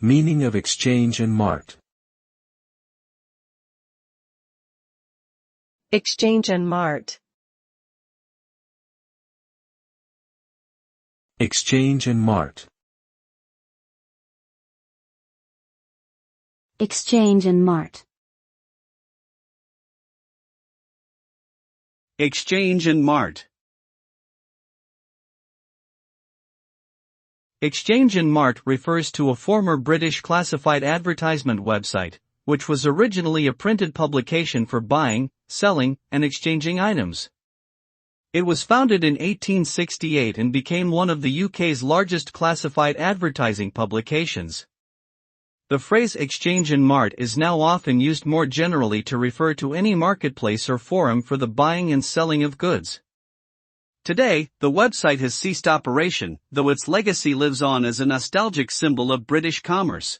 Meaning of Exchange and Mart. Exchange and Mart. Exchange and Mart. Exchange and Mart. Exchange and Mart. Exchange and Mart refers to a former British classified advertisement website, which was originally a printed publication for buying, selling, and exchanging items. It was founded in 1868 and became one of the UK's largest classified advertising publications. The phrase Exchange and Mart is now often used more generally to refer to any marketplace or forum for the buying and selling of goods. Today, the website has ceased operation, though its legacy lives on as a nostalgic symbol of British commerce.